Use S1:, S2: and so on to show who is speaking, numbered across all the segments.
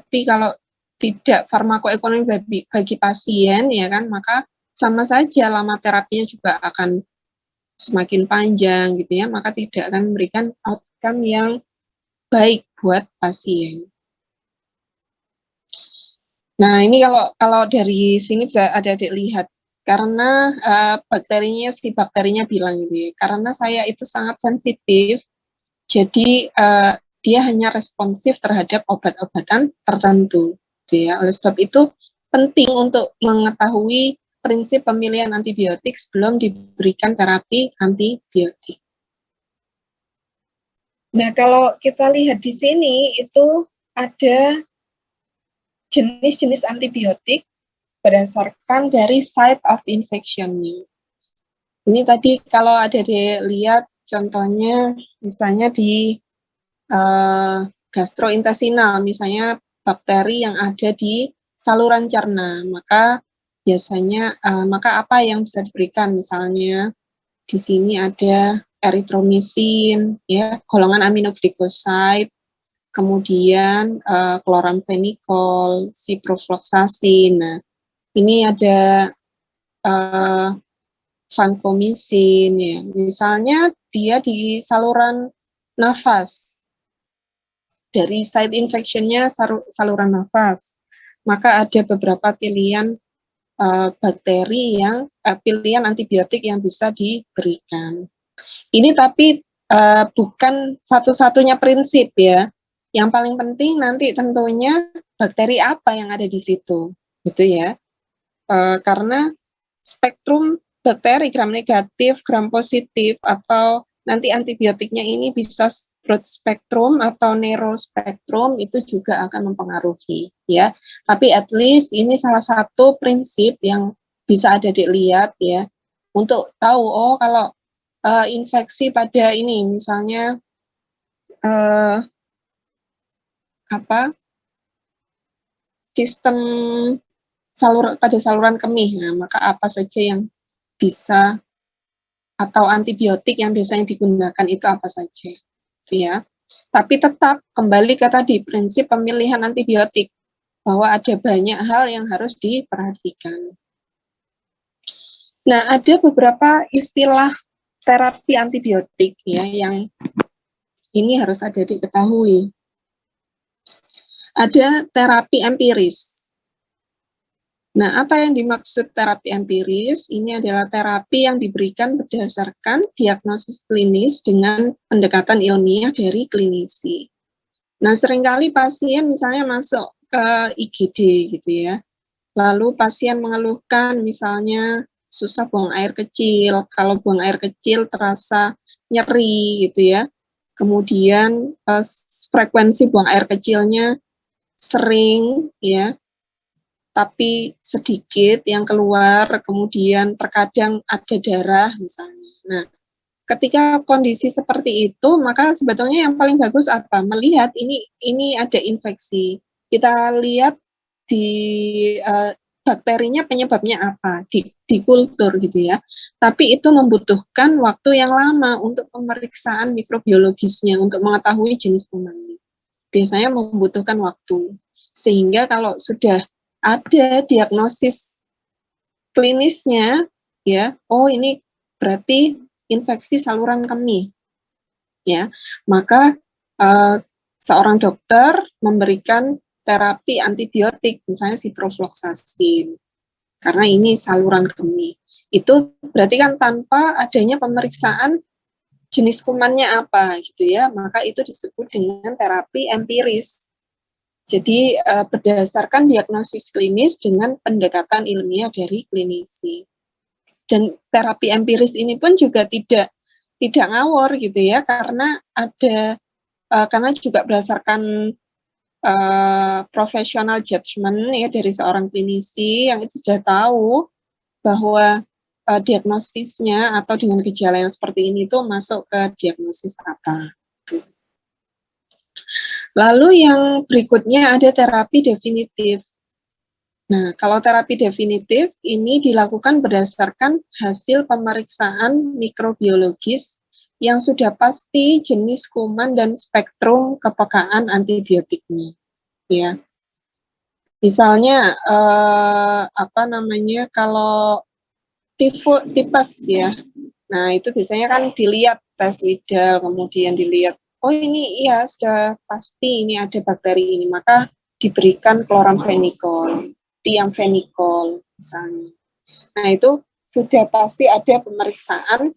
S1: Tapi kalau tidak farmakoekonomi bagi pasien, ya kan, maka sama saja lama terapinya juga akan semakin panjang gitu ya, maka tidak akan memberikan outcome yang baik buat pasien. Nah, ini kalau dari sini bisa adik-adik lihat, karena si bakterinya bilang gitu ya, karena saya itu sangat sensitif, jadi dia hanya responsif terhadap obat-obatan tertentu, gitu ya. Oleh sebab itu penting untuk mengetahui prinsip pemilihan antibiotik sebelum diberikan terapi antibiotik. Nah, kalau kita lihat di sini itu ada jenis-jenis antibiotik berdasarkan dari site of infection-nya. Ini tadi kalau ada dilihat contohnya misalnya di gastrointestinal, misalnya bakteri yang ada di saluran cerna, maka biasanya maka apa yang bisa diberikan, misalnya di sini ada erythromycin, ya, golongan aminoglycoside, kemudian chloramphenicol, ciprofloxacin. Nah, ini ada vancomycin, ya. Misalnya dia di saluran nafas, dari site infection-nya saluran nafas, maka ada beberapa pilihan bakteri yang pilihan antibiotik yang bisa diberikan. Ini tapi bukan satu-satunya prinsip ya. Yang paling penting nanti tentunya bakteri apa yang ada di situ, gitu ya. Karena spektrum bakteri gram negatif, gram positif, atau nanti antibiotiknya ini bisa broad spektrum atau narrow spektrum, itu juga akan mempengaruhi ya. Tapi at least ini salah satu prinsip yang bisa adik-adik lihat ya, untuk tahu oh kalau infeksi pada ini misalnya sistem pada saluran kemih, nah, maka apa saja yang bisa atau antibiotik yang biasanya digunakan itu apa saja, gitu ya. Tapi tetap kembali ke tadi prinsip pemilihan antibiotik, bahwa ada banyak hal yang harus diperhatikan. Nah, ada beberapa istilah terapi antibiotik ya yang ini harus ada diketahui. Ada terapi empiris. Nah, apa yang dimaksud terapi empiris? Ini adalah terapi yang diberikan berdasarkan diagnosis klinis dengan pendekatan ilmiah dari klinisi. Nah, seringkali pasien misalnya masuk ke IGD gitu ya, lalu pasien mengeluhkan misalnya susah buang air kecil, kalau buang air kecil terasa nyeri gitu ya, kemudian frekuensi buang air kecilnya sering ya, tapi sedikit yang keluar, kemudian terkadang ada darah misalnya. Nah, ketika kondisi seperti itu, maka sebetulnya yang paling bagus apa? Melihat ini ada infeksi. Kita lihat di bakterinya penyebabnya apa, di kultur gitu ya. Tapi itu membutuhkan waktu yang lama untuk pemeriksaan mikrobiologisnya, untuk mengetahui jenis kumannya. Biasanya membutuhkan waktu. Sehingga kalau sudah ada diagnosis klinisnya, ya, oh ini berarti infeksi saluran kemih, ya, maka seorang dokter memberikan terapi antibiotik, misalnya ciprofloxacin, karena ini saluran kemih. Itu berarti kan tanpa adanya pemeriksaan jenis kumannya apa, gitu ya, maka itu disebut dengan terapi empiris. Jadi berdasarkan diagnosis klinis dengan pendekatan ilmiah dari klinisi. Dan terapi empiris ini pun juga tidak ngawur gitu ya, karena karena juga berdasarkan professional judgment ya dari seorang klinisi yang itu sudah tahu bahwa diagnosisnya atau dengan gejala yang seperti ini itu masuk ke diagnosis apa. Lalu yang berikutnya ada terapi definitif. Nah, kalau terapi definitif ini dilakukan berdasarkan hasil pemeriksaan mikrobiologis yang sudah pasti jenis kuman dan spektrum kepekaan antibiotiknya. Ya. Misalnya apa namanya, kalau tipes ya. Nah, itu biasanya kan dilihat tes Widal, kemudian dilihat, oh ini iya sudah pasti ini ada bakteri ini, maka diberikan chloramphenicol, thiamphenicol misalnya. Nah, itu sudah pasti ada pemeriksaan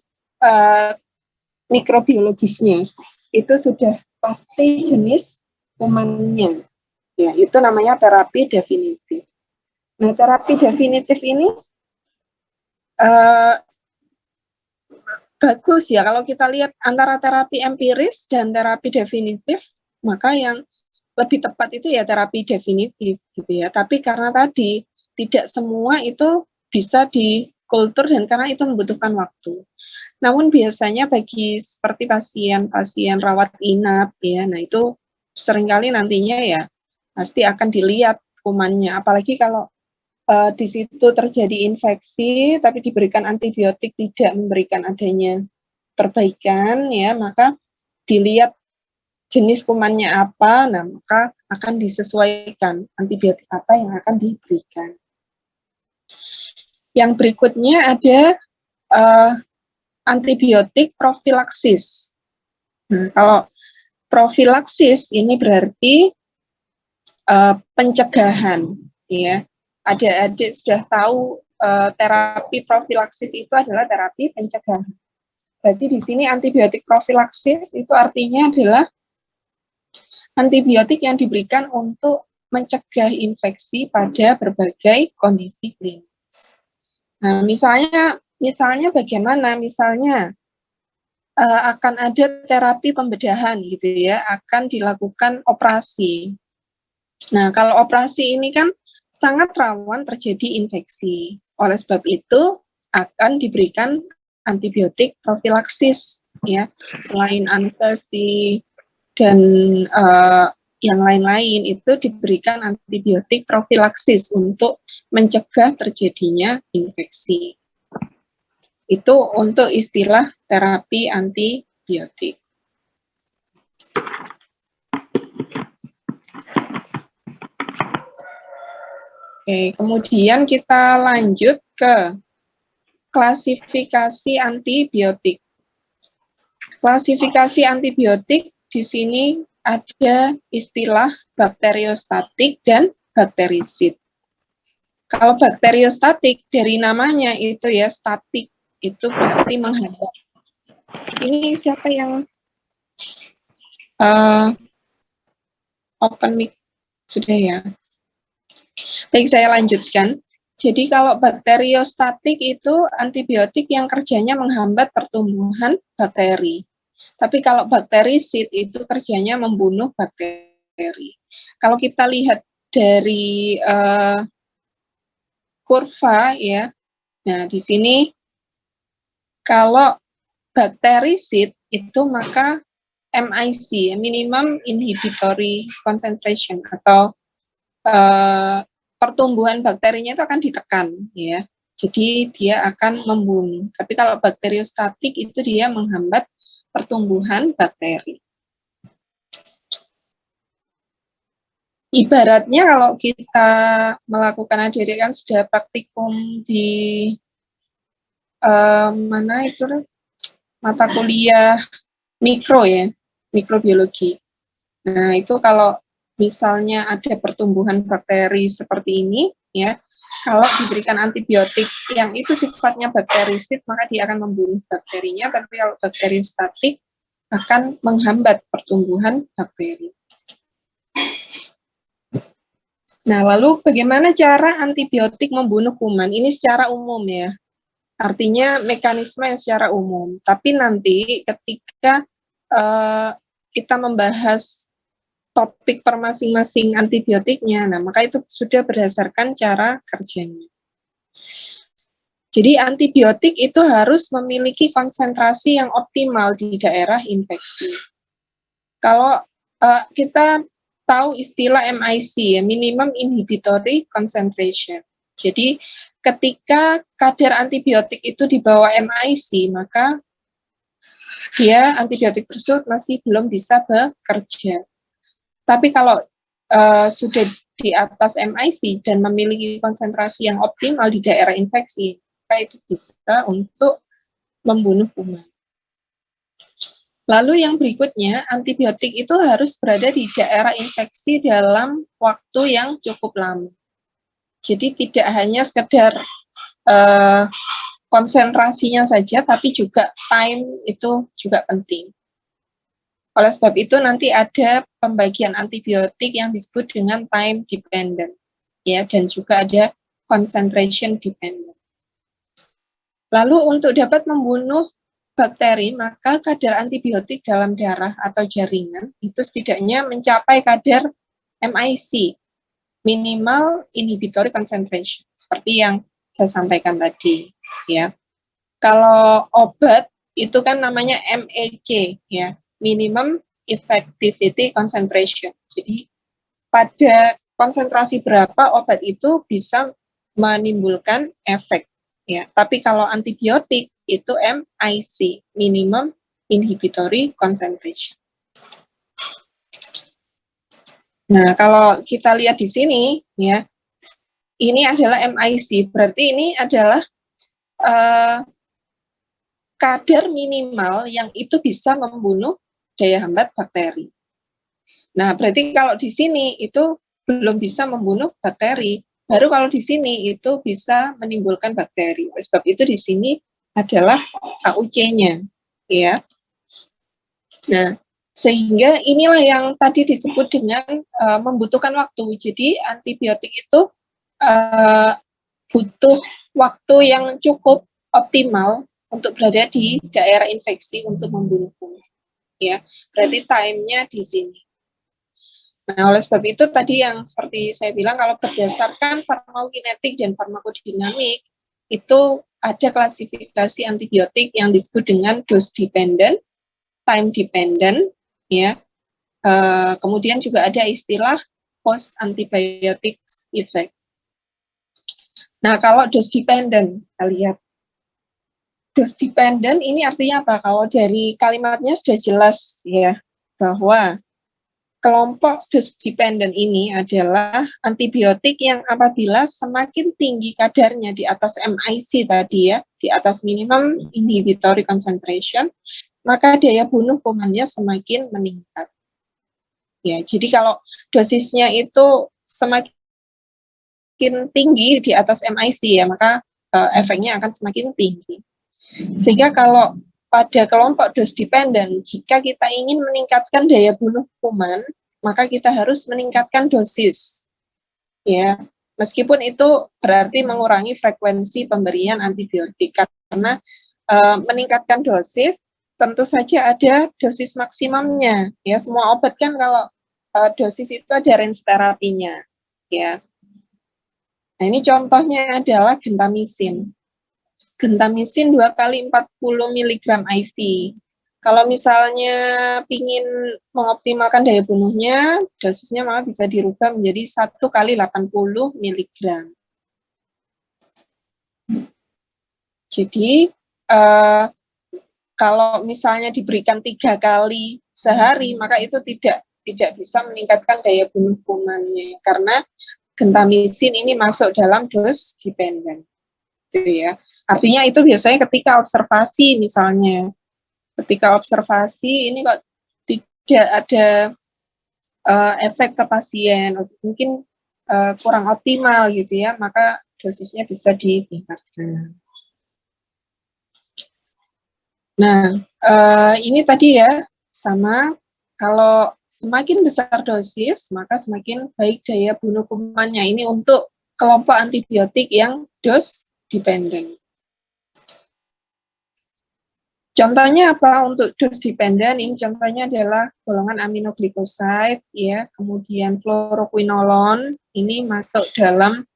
S1: mikrobiologisnya. Itu sudah pasti jenis kumannya. Ya, itu namanya terapi definitif. Nah, terapi definitif ini bagus ya kalau kita lihat antara terapi empiris dan terapi definitif, maka yang lebih tepat itu ya terapi definitif gitu ya. Tapi karena tadi tidak semua itu bisa dikultur dan karena itu membutuhkan waktu. Namun biasanya bagi seperti pasien-pasien rawat inap ya, nah itu seringkali nantinya ya pasti akan dilihat kumannya, apalagi kalau di situ terjadi infeksi tapi diberikan antibiotik tidak memberikan adanya perbaikan ya, maka dilihat jenis kumannya apa, nah maka akan disesuaikan antibiotik apa yang akan diberikan. Yang berikutnya ada antibiotik profilaksis. Nah, kalau profilaksis ini berarti pencegahan, ya. Adik-adik sudah tahu terapi profilaksis itu adalah terapi pencegahan. Berarti di sini antibiotik profilaksis itu artinya adalah antibiotik yang diberikan untuk mencegah infeksi pada berbagai kondisi klinis. Nah, misalnya bagaimana? Misalnya akan ada terapi pembedahan gitu ya, akan dilakukan operasi. Nah, kalau operasi ini kan sangat rawan terjadi infeksi. Oleh sebab itu akan diberikan antibiotik profilaksis ya, selain anestesi dan yang lain-lain itu diberikan antibiotik profilaksis untuk mencegah terjadinya infeksi. Itu untuk istilah terapi antibiotik. Oke, kemudian kita lanjut ke klasifikasi antibiotik. Klasifikasi antibiotik di sini ada istilah bakteriostatik dan bakterisid. Kalau bakteriostatik dari namanya itu ya statik, itu berarti menghadap. Ini siapa yang open mic? Sudah ya. Baik, saya lanjutkan. Jadi kalau bakteriostatik itu antibiotik yang kerjanya menghambat pertumbuhan bakteri. Tapi kalau bakterisid itu kerjanya membunuh bakteri. Kalau kita lihat dari kurva ya, nah di sini kalau bakterisid itu maka MIC, minimum inhibitory concentration, atau pertumbuhan bakterinya itu akan ditekan ya. Jadi dia akan membunuh. Tapi kalau bakteriostatik itu dia menghambat pertumbuhan bakteri. Ibaratnya kalau kita melakukan adik kan sudah praktikum di mana itu mata kuliah mikro ya, mikrobiologi. Nah itu kalau misalnya ada pertumbuhan bakteri seperti ini ya, kalau diberikan antibiotik yang itu sifatnya bakterisid maka dia akan membunuh bakterinya, tapi kalau bakteriostatik akan menghambat pertumbuhan bakteri. Nah, lalu bagaimana cara antibiotik membunuh kuman? Ini secara umum ya. Artinya mekanisme yang secara umum. Tapi nanti ketika kita membahas topik per masing-masing antibiotiknya, nah maka itu sudah berdasarkan cara kerjanya. Jadi antibiotik itu harus memiliki konsentrasi yang optimal di daerah infeksi. Kalau kita tahu istilah MIC, ya, minimum inhibitory concentration. Jadi ketika kadar antibiotik itu di bawah MIC, maka dia antibiotik tersebut masih belum bisa bekerja. Tapi kalau sudah di atas MIC dan memiliki konsentrasi yang optimal di daerah infeksi, maka itu bisa untuk membunuh kuman. Lalu yang berikutnya, antibiotik itu harus berada di daerah infeksi dalam waktu yang cukup lama. Jadi tidak hanya sekedar konsentrasinya saja, tapi juga time itu juga penting. Oleh sebab itu nanti ada pembagian antibiotik yang disebut dengan time dependent, ya, dan juga ada concentration dependent. Lalu untuk dapat membunuh bakteri, maka kadar antibiotik dalam darah atau jaringan itu setidaknya mencapai kadar MIC, minimal inhibitory concentration, seperti yang saya sampaikan tadi, ya. Kalau obat itu kan namanya MEC, ya, minimum effectivity concentration. Jadi pada konsentrasi berapa obat itu bisa menimbulkan efek, ya. Tapi kalau antibiotik itu MIC, minimum inhibitory concentration. Nah, kalau kita lihat di sini, ya, ini adalah MIC, berarti ini adalah kadar minimal yang itu bisa membunuh daya hambat bakteri. Nah, berarti kalau di sini itu belum bisa membunuh bakteri, baru kalau di sini itu bisa menimbulkan bakteri. Sebab itu di sini adalah AUC-nya, ya. Nah, sehingga inilah yang tadi disebut dengan membutuhkan waktu. Jadi antibiotik itu butuh waktu yang cukup optimal untuk berada di daerah infeksi untuk membunuh kuman, ya. Berarti time-nya di sini. Nah, oleh sebab itu tadi yang seperti saya bilang, kalau berdasarkan farmakokinetik dan farmakodinamik, itu ada klasifikasi antibiotik yang disebut dengan dose dependent, time dependent, ya. Kemudian juga ada istilah post antibiotic effect. Nah, kalau dose dependent, kita lihat. Dose dependent ini artinya apa? Kalau dari kalimatnya sudah jelas, ya, bahwa kelompok dose dependent ini adalah antibiotik yang apabila semakin tinggi kadarnya di atas MIC tadi, ya, di atas minimum inhibitory concentration, maka daya bunuh kumannya semakin meningkat. Ya, jadi kalau dosisnya itu semakin tinggi di atas MIC, ya, maka efeknya akan semakin tinggi. Sehingga kalau pada kelompok dose dependent, jika kita ingin meningkatkan daya bunuh kuman, maka kita harus meningkatkan dosis. Ya, meskipun itu berarti mengurangi frekuensi pemberian antibiotik, karena meningkatkan dosis tentu saja ada dosis maksimumnya. Ya, semua obat kan kalau dosis itu ada range terapinya. Ya. Nah, ini contohnya adalah gentamisin. Gentamisin 2 kali 40 mg IV. Kalau misalnya ingin mengoptimalkan daya bunuhnya, dosisnya malah bisa dirubah menjadi 1 kali 80 mg. Jadi, kalau misalnya diberikan 3 kali sehari, maka itu tidak bisa meningkatkan daya bunuh kumannya, karena gentamisin ini masuk dalam dose dependent. Gitu ya. Artinya itu biasanya ketika observasi, misalnya ketika observasi ini kok tidak ada efek ke pasien, mungkin kurang optimal gitu ya, maka dosisnya bisa ditingkatkan. Nah, ini tadi ya, sama, kalau semakin besar dosis, maka semakin baik daya bunuh kumannya. Ini untuk kelompok antibiotik yang dose dependent. Contohnya apa untuk dose dependent? Ini contohnya adalah golongan aminoglycoside, ya, kemudian fluoroquinolone, ini masuk dalam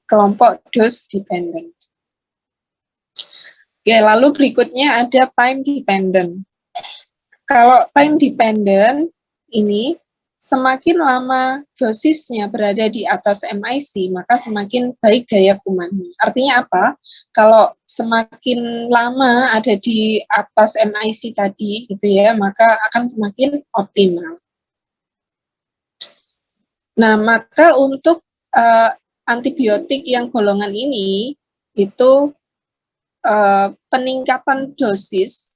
S1: kelompok dose dependent. Oke, lalu berikutnya ada time dependent. Kalau time dependent ini semakin lama dosisnya berada di atas MIC, maka semakin baik daya kumannya. Artinya apa? Kalau semakin lama ada di atas MIC tadi, gitu ya, maka akan semakin optimal. Nah, maka untuk antibiotik yang golongan ini itu peningkatan dosis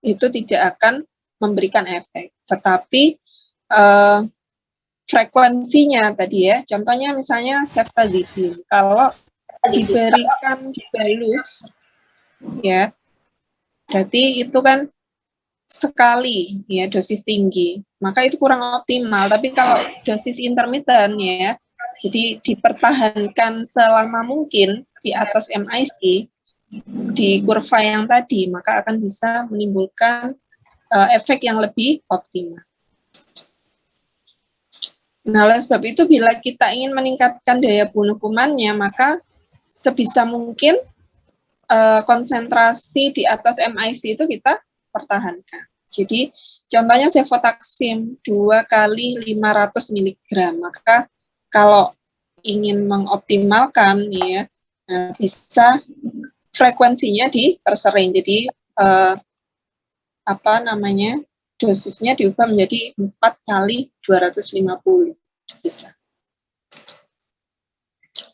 S1: itu tidak akan memberikan efek, tetapi frekuensinya tadi ya, contohnya misalnya ceftazidime, kalau diberikan bolus ya, berarti itu kan sekali ya dosis tinggi, maka itu kurang optimal. Tapi kalau dosis intermittent ya, jadi dipertahankan selama mungkin di atas MIC di kurva yang tadi, maka akan bisa menimbulkan efek yang lebih optimal. Nah, oleh sebab itu bila kita ingin meningkatkan daya bunuh kumannya, maka sebisa mungkin konsentrasi di atas MIC itu kita pertahankan. Jadi contohnya cefotaxime 2 kali 500 mg, maka kalau ingin mengoptimalkan ya bisa frekuensinya dipersering. Jadi dosisnya diubah menjadi 4 kali 250 bisa.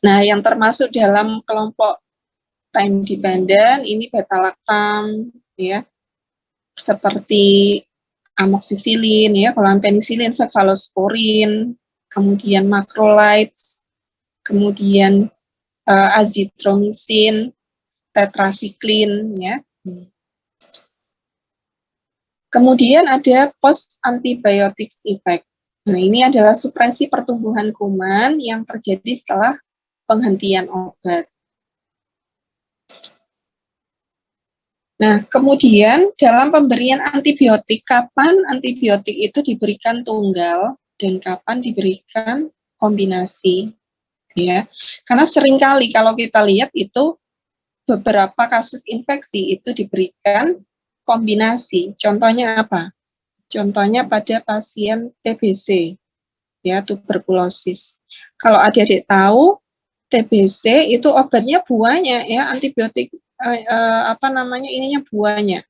S1: Nah, yang termasuk dalam kelompok time dependent ini beta-lactam ya, seperti amoxicillin ya, kalau penicillin, cephalosporin, kemudian macrolides, kemudian azithromycin, tetracycline ya. Kemudian ada post antibiotic effect. Nah, ini adalah supresi pertumbuhan kuman yang terjadi setelah penghentian obat. Nah, kemudian dalam pemberian antibiotik, kapan antibiotik itu diberikan tunggal dan kapan diberikan kombinasi, ya. Karena seringkali kalau kita lihat itu beberapa kasus infeksi itu diberikan kombinasi. Contohnya apa? Contohnya pada pasien TBC, ya, tuberkulosis. Kalau adik-adik tahu, TBC itu obatnya buahnya, ya, antibiotik ininya buahnya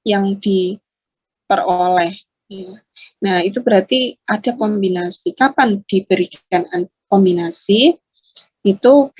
S1: yang diperoleh. Ya. Nah, itu berarti ada kombinasi. Kapan diberikan kombinasi? Itu